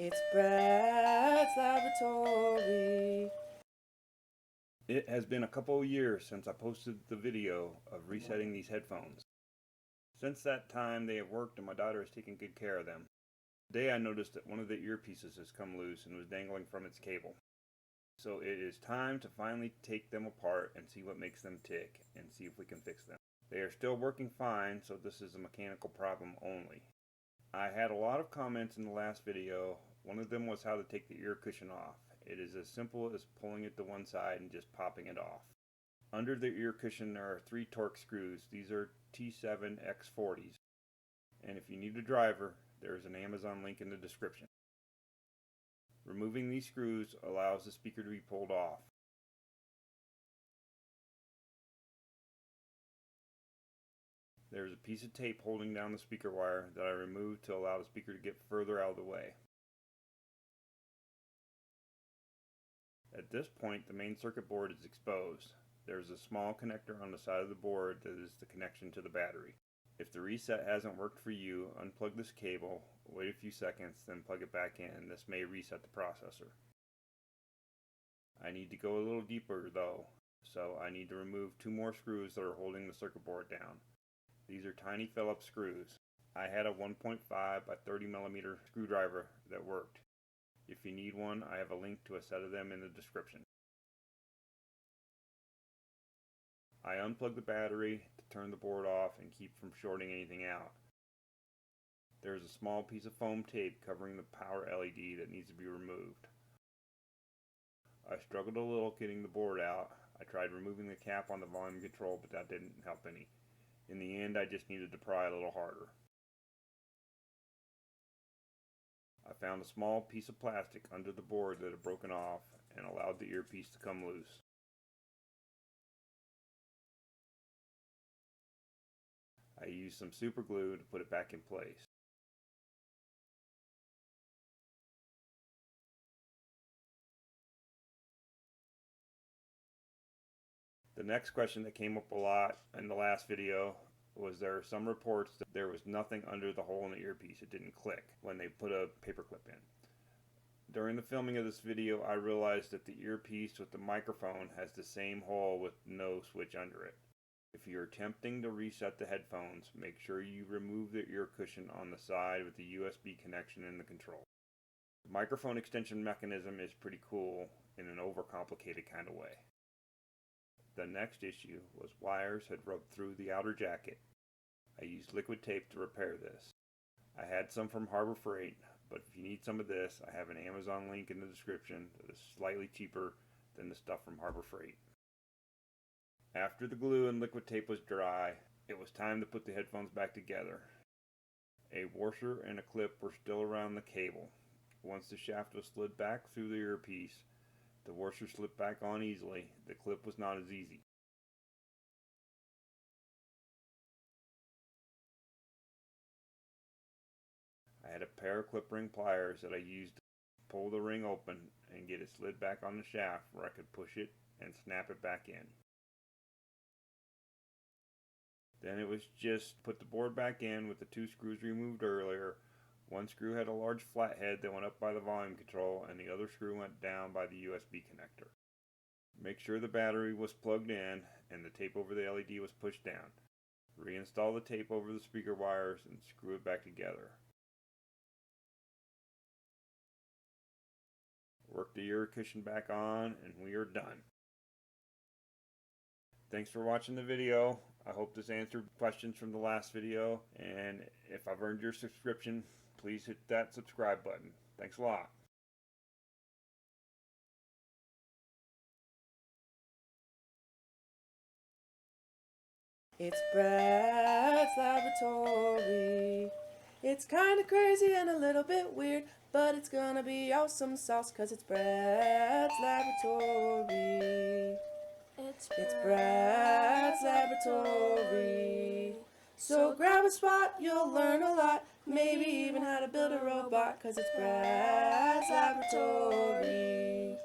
It's Brad's Laboratory. It has been a couple of years since I posted the video of resetting these headphones. Since that time they have worked and my daughter has taken good care of them. Today I noticed that one of the earpieces has come loose and was dangling from its cable. So it is time to finally take them apart and see what makes them tick and see if we can fix them. They are still working fine, so this is a mechanical problem only. I had a lot of comments in the last video. One of them was how to take the ear cushion off. It is as simple as pulling it to one side and just popping it off. Under the ear cushion there are 3 Torx screws. These are T7 X40s. And if you need a driver, there is an Amazon link in the description. Removing these screws allows the speaker to be pulled off. There is a piece of tape holding down the speaker wire that I removed to allow the speaker to get further out of the way. At this point, the main circuit board is exposed. There is a small connector on the side of the board that is the connection to the battery. If the reset hasn't worked for you, unplug this cable, wait a few seconds, then plug it back in. This may reset the processor. I need to go a little deeper though, so I need to remove 2 more screws that are holding the circuit board down. These are tiny Phillips screws. I had a 1.5 by 30 millimeter screwdriver that worked. If you need one, I have a link to a set of them in the description. I unplug the battery to turn the board off and keep from shorting anything out. There is a small piece of foam tape covering the power LED that needs to be removed. I struggled a little getting the board out. I tried removing the cap on the volume control, but that didn't help any. In the end, I just needed to pry a little harder. I found a small piece of plastic under the board that had broken off and allowed the earpiece to come loose. I used some super glue to put it back in place. The next question that came up a lot in the last video was there are some reports that there was nothing under the hole in the earpiece. It didn't click when they put a paper clip in. During the filming of this video, I realized that the earpiece with the microphone has the same hole with no switch under it. If you're attempting to reset the headphones, make sure you remove the ear cushion on the side with the USB connection in the control. The microphone extension mechanism is pretty cool in an overcomplicated kind of way. The next issue was wires had rubbed through the outer jacket. I used liquid tape to repair this. I had some from Harbor Freight, but if you need some of this, I have an Amazon link in the description that is slightly cheaper than the stuff from Harbor Freight. After the glue and liquid tape was dry, it was time to put the headphones back together. A washer and a clip were still around the cable. Once the shaft was slid back through the earpiece, the washer slipped back on easily. The clip was not as easy. I had a pair of clip ring pliers that I used to pull the ring open and get it slid back on the shaft where I could push it and snap it back in. Then it was just put the board back in with the 2 screws removed earlier. One screw had a large flathead that went up by the volume control and the other screw went down by the USB connector. Make sure the battery was plugged in and the tape over the LED was pushed down. Reinstall the tape over the speaker wires and screw it back together. Work the ear cushion back on and we are done. Thanks for watching the video. I hope this answered questions from the last video, and if I've earned your subscription, please hit that subscribe button. Thanks a lot. It's Brad's Laboratory. It's kinda crazy and a little bit weird, but it's gonna be awesome sauce, cause it's Brad's Laboratory. It's Brad's Laboratory. So grab a spot, you'll learn a lot, maybe even how to build a robot, cause it's Brad's Laboratory.